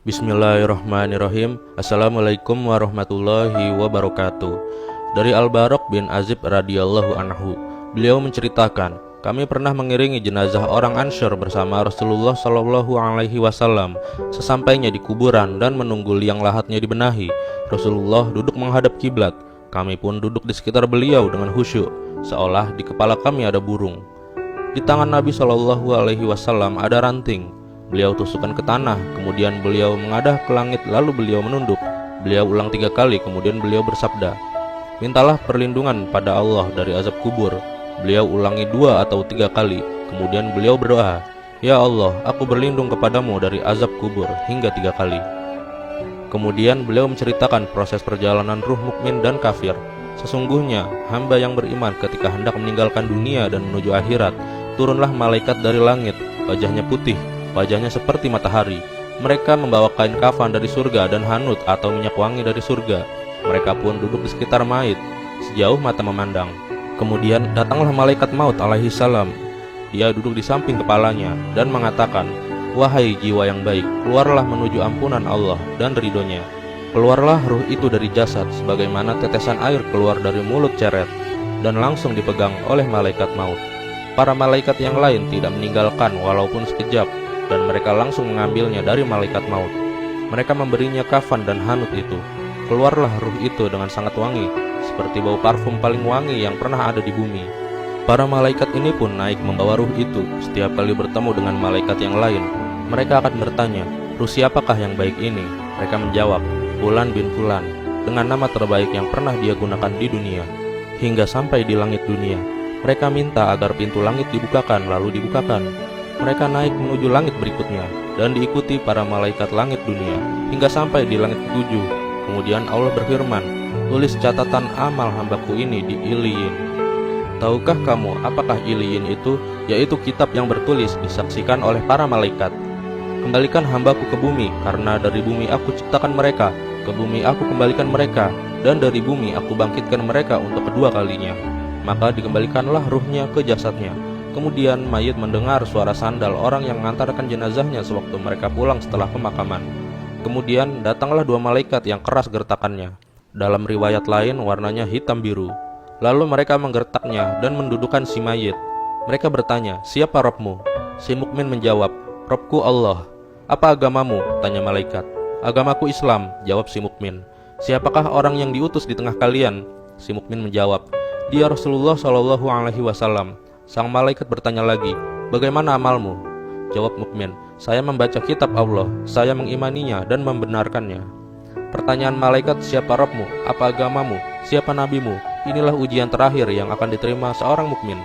Bismillahirrahmanirrahim. Assalamualaikum warahmatullahi wabarakatuh. Dari Al-Barok bin Azib radhiyallahu anhu, beliau menceritakan, kami pernah mengiringi jenazah orang Ansyar bersama Rasulullah Shallallahu Alaihi Wasallam. Sesampainya di kuburan dan menunggu liang lahatnya dibenahi, Rasulullah duduk menghadap kiblat. Kami pun duduk di sekitar beliau dengan khusyuk, seolah di kepala kami ada burung. Di tangan Nabi Shallallahu Alaihi Wasallam ada ranting. Beliau tusukkan ke tanah, kemudian beliau mengadah ke langit, lalu beliau menunduk. Beliau ulang 3 kali, kemudian beliau bersabda, mintalah perlindungan pada Allah dari azab kubur. Beliau ulangi 2 atau 3 kali, kemudian beliau berdoa, ya Allah, aku berlindung kepadamu dari azab kubur, hingga 3 kali. Kemudian beliau menceritakan proses perjalanan ruh mukmin dan kafir. Sesungguhnya hamba yang beriman ketika hendak meninggalkan dunia dan menuju akhirat, turunlah malaikat dari langit, wajahnya putih, wajahnya seperti matahari. Mereka membawa kain kafan dari surga dan hanut atau minyak wangi dari surga. Mereka pun duduk di sekitar mayit, sejauh mata memandang. Kemudian datanglah malaikat maut alaihi salam. Dia duduk di samping kepalanya dan mengatakan, wahai jiwa yang baik, keluarlah menuju ampunan Allah dan ridhonya. Keluarlah ruh itu dari jasad sebagaimana tetesan air keluar dari mulut ceret, dan langsung dipegang oleh malaikat maut. Para malaikat yang lain tidak meninggalkan walaupun sekejap, dan mereka langsung mengambilnya dari malaikat maut. Mereka memberinya kafan dan hanut itu. Keluarlah ruh itu dengan sangat wangi, seperti bau parfum paling wangi yang pernah ada di bumi. Para malaikat ini pun naik membawa ruh itu. Setiap kali bertemu dengan malaikat yang lain, mereka akan bertanya, ruh siapakah yang baik ini? Mereka menjawab, Fulan bin Fulan, dengan nama terbaik yang pernah dia gunakan di dunia. Hingga sampai di langit dunia, mereka minta agar pintu langit dibukakan, lalu dibukakan. Mereka naik menuju langit berikutnya dan diikuti para malaikat langit dunia hingga sampai di langit ke-7. Kemudian Allah berfirman, tulis catatan amal hambaku ini di Iliyin. Tahukah kamu apakah Iliyin itu? Yaitu kitab yang bertulis disaksikan oleh para malaikat. Kembalikan hambaku ke bumi, karena dari bumi aku ciptakan mereka, ke bumi aku kembalikan mereka, dan dari bumi aku bangkitkan mereka untuk kedua kalinya. Maka dikembalikanlah ruhnya ke jasadnya. Kemudian mayit mendengar suara sandal orang yang mengantarkan jenazahnya sewaktu mereka pulang setelah pemakaman. Kemudian datanglah 2 malaikat yang keras gertakannya. Dalam riwayat lain warnanya hitam biru. Lalu mereka menggertaknya dan mendudukan si mayit. Mereka bertanya, siapa Rabbmu? Si mukmin menjawab, Rabbku Allah. Apa agamamu? Tanya malaikat. Agamaku Islam, jawab si mukmin. Siapakah orang yang diutus di tengah kalian? Si mukmin menjawab, dia Rasulullah Shallallahu Alaihi Wasallam. Sang malaikat bertanya lagi, bagaimana amalmu? Jawab mukmin, saya membaca kitab Allah, saya mengimaninya dan membenarkannya. Pertanyaan malaikat, siapa Rabbmu? Apa agamamu? Siapa nabimu? Inilah ujian terakhir yang akan diterima seorang mukmin.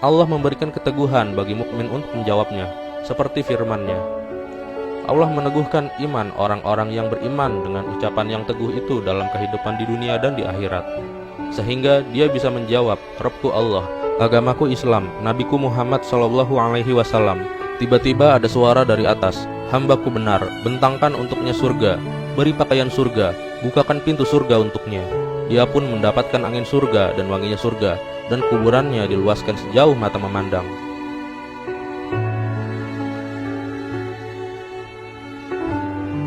Allah memberikan keteguhan bagi mukmin untuk menjawabnya, seperti firman-Nya. Allah meneguhkan iman orang-orang yang beriman dengan ucapan yang teguh itu dalam kehidupan di dunia dan di akhirat, sehingga dia bisa menjawab, Rabbku Allah, agamaku Islam, nabiku Muhammad Shallallahu Alaihi Wasallam. Tiba-tiba ada suara dari atas, hambaku benar, bentangkan untuknya surga, beri pakaian surga, bukakan pintu surga untuknya. Dia pun mendapatkan angin surga dan wanginya surga, dan kuburannya diluaskan sejauh mata memandang.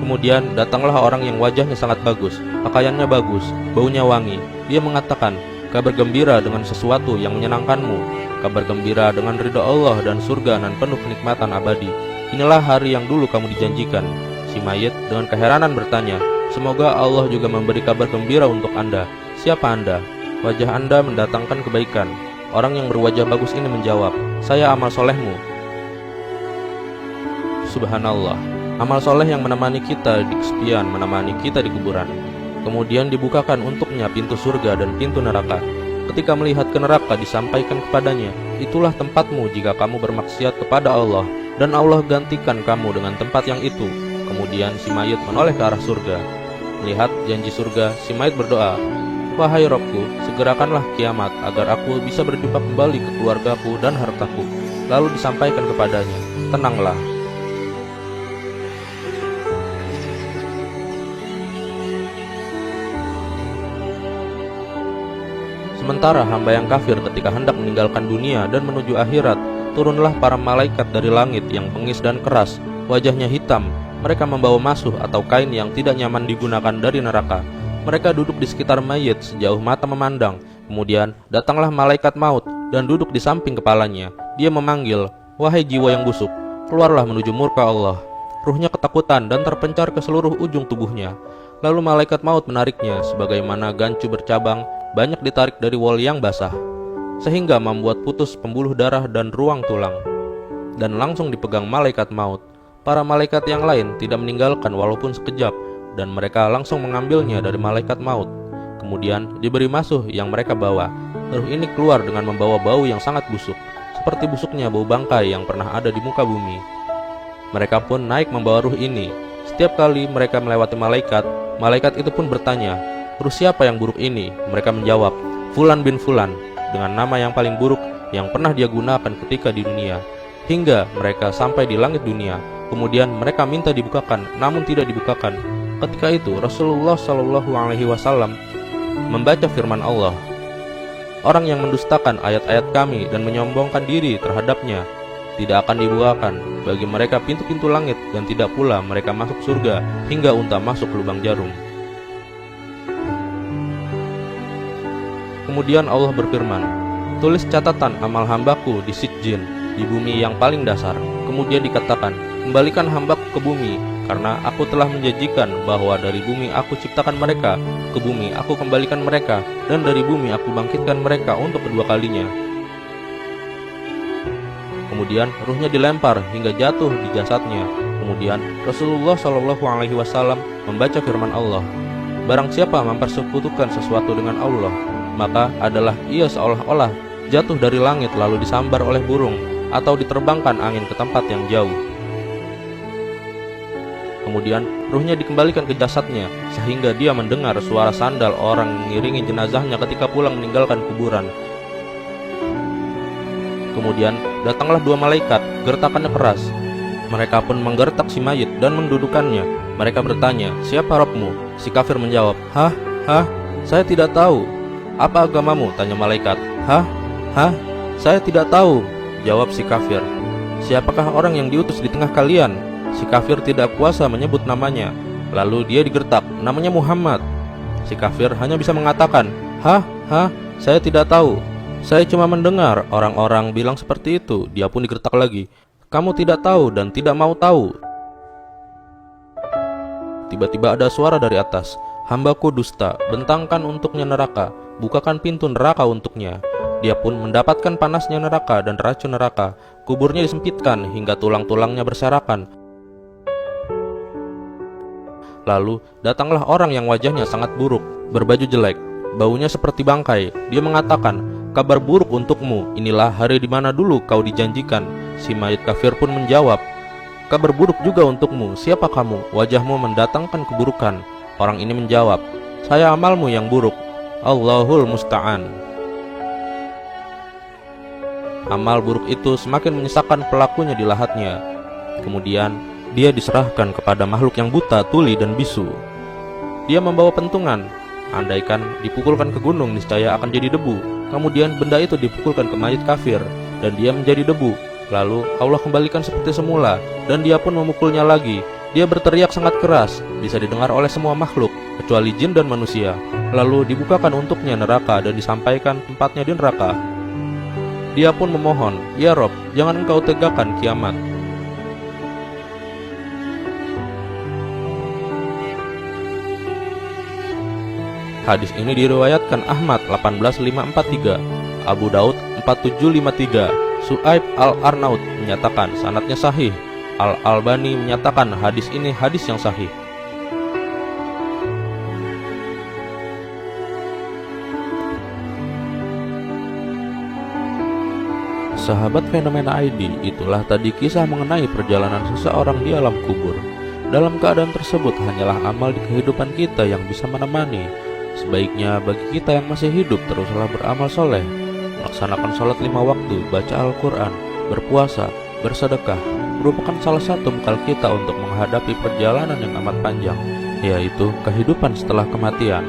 Kemudian datanglah orang yang wajahnya sangat bagus, pakaiannya bagus, baunya wangi. Dia mengatakan, kabar gembira dengan sesuatu yang menyenangkanmu, kabar gembira dengan ridha Allah dan surga nan penuh kenikmatan abadi. Inilah hari yang dulu kamu dijanjikan. Si mayit dengan keheranan bertanya, semoga Allah juga memberi kabar gembira untuk Anda. Siapa Anda? Wajah Anda mendatangkan kebaikan. Orang yang berwajah bagus ini menjawab, saya amal solehmu. Subhanallah, amal soleh yang menemani kita di kesepian, menemani kita di kuburan. Kemudian dibukakan untuknya pintu surga dan pintu neraka. Ketika melihat ke neraka disampaikan kepadanya, itulah tempatmu jika kamu bermaksiat kepada Allah, dan Allah gantikan kamu dengan tempat yang itu. Kemudian si mayit menoleh ke arah surga. Melihat janji surga, si mayit berdoa, wahai Rabbku, segerakanlah kiamat agar aku bisa berjumpa kembali ke keluargaku dan hartaku. Lalu disampaikan kepadanya, tenanglah. Sementara hamba yang kafir ketika hendak meninggalkan dunia dan menuju akhirat, turunlah para malaikat dari langit yang bengis dan keras, wajahnya hitam, mereka membawa masuh atau kain yang tidak nyaman digunakan dari neraka. Mereka duduk di sekitar mayit sejauh mata memandang. Kemudian datanglah malaikat maut dan duduk di samping kepalanya. Dia memanggil, "Wahai jiwa yang busuk, keluarlah menuju murka Allah." Ruhnya ketakutan dan terpencar ke seluruh ujung tubuhnya. Lalu malaikat maut menariknya, sebagaimana gancu bercabang banyak ditarik dari wol yang basah, sehingga membuat putus pembuluh darah dan ruang tulang, dan langsung dipegang malaikat maut. Para malaikat yang lain tidak meninggalkan walaupun sekejap, dan mereka langsung mengambilnya dari malaikat maut. Kemudian diberi masuh yang mereka bawa. Ruh ini keluar dengan membawa bau yang sangat busuk, seperti busuknya bau bangkai yang pernah ada di muka bumi. Mereka pun naik membawa ruh ini. Setiap kali mereka melewati malaikat, malaikat itu pun bertanya, "Ruh siapa yang buruk ini?" Mereka menjawab, "Fulan bin Fulan," dengan nama yang paling buruk yang pernah dia gunakan ketika di dunia. Hingga mereka sampai di langit dunia. Kemudian mereka minta dibukakan, namun tidak dibukakan. Ketika itu Rasulullah SAW membaca firman Allah, "Orang yang mendustakan ayat-ayat kami dan menyombongkan diri terhadapnya, tidak akan dibukakan bagi mereka pintu-pintu langit, dan tidak pula mereka masuk surga hingga unta masuk lubang jarum." Kemudian Allah berfirman, "Tulis catatan amal hambaku di Sijjin, di bumi yang paling dasar." Kemudian dikatakan, "Kembalikan hambaku ke bumi, karena aku telah menjanjikan bahwa dari bumi aku ciptakan mereka, ke bumi aku kembalikan mereka, dan dari bumi aku bangkitkan mereka untuk kedua kalinya." Kemudian ruhnya dilempar hingga jatuh di jasadnya. Kemudian Rasulullah SAW membaca firman Allah, "Barang siapa mempersekutukan sesuatu dengan Allah, maka adalah ia seolah-olah jatuh dari langit lalu disambar oleh burung, atau diterbangkan angin ke tempat yang jauh." Kemudian ruhnya dikembalikan ke jasadnya, sehingga dia mendengar suara sandal orang mengiringi jenazahnya ketika pulang meninggalkan kuburan. Kemudian datanglah dua malaikat, gertakannya keras. Mereka pun menggertak si mayit dan mendudukannya. Mereka bertanya, "Siapa Rabbmu?" Si kafir menjawab, Hah, saya tidak tahu." "Apa agamamu?" tanya malaikat. Hah, saya tidak tahu," jawab si kafir. "Siapakah orang yang diutus di tengah kalian?" Si kafir tidak kuasa menyebut namanya. Lalu dia digertak, "Namanya Muhammad." Si kafir hanya bisa mengatakan, Hah, saya tidak tahu. Saya cuma mendengar orang-orang bilang seperti itu." Dia pun digertak lagi, "Kamu tidak tahu dan tidak mau tahu." Tiba-tiba ada suara dari atas, "Hambaku dusta, bentangkan untuknya neraka, bukakan pintu neraka untuknya." Dia pun mendapatkan panasnya neraka dan racun neraka. Kuburnya disempitkan hingga tulang-tulangnya berserakan. Lalu datanglah orang yang wajahnya sangat buruk, berbaju jelek, baunya seperti bangkai. Dia mengatakan, "Kabar buruk untukmu, inilah hari di mana dulu kau dijanjikan." Si mayit kafir pun menjawab, "Kabar buruk juga untukmu, siapa kamu? Wajahmu mendatangkan keburukan." Orang ini menjawab, "Saya amalmu yang buruk. Allahul musta'an." Amal buruk itu semakin menyesakan pelakunya di lahatnya. Kemudian dia diserahkan kepada makhluk yang buta, tuli, dan bisu. Dia membawa pentungan. Andaikan dipukulkan ke gunung, niscaya akan jadi debu. Kemudian benda itu dipukulkan ke mayit kafir, dan dia menjadi debu. Lalu Allah kembalikan seperti semula, dan dia pun memukulnya lagi. Dia berteriak sangat keras, bisa didengar oleh semua makhluk, kecuali jin dan manusia. Lalu dibukakan untuknya neraka dan disampaikan tempatnya di neraka. Dia pun memohon, "Ya Rob, jangan engkau tegakkan kiamat." Hadis ini diriwayatkan Ahmad 18543, Abu Daud 4753, Su'aib al-Arnaud menyatakan sanadnya sahih. Al-Albani menyatakan hadis ini hadis yang sahih. Sahabat Fenomena ID, itulah tadi kisah mengenai perjalanan seseorang di alam kubur. Dalam keadaan tersebut hanyalah amal di kehidupan kita yang bisa menemani. Sebaiknya bagi kita yang masih hidup teruslah beramal soleh, melaksanakan sholat 5 waktu, baca Al-Quran, berpuasa, bersedekah, merupakan salah satu bekal kita untuk menghadapi perjalanan yang amat panjang, yaitu kehidupan setelah kematian.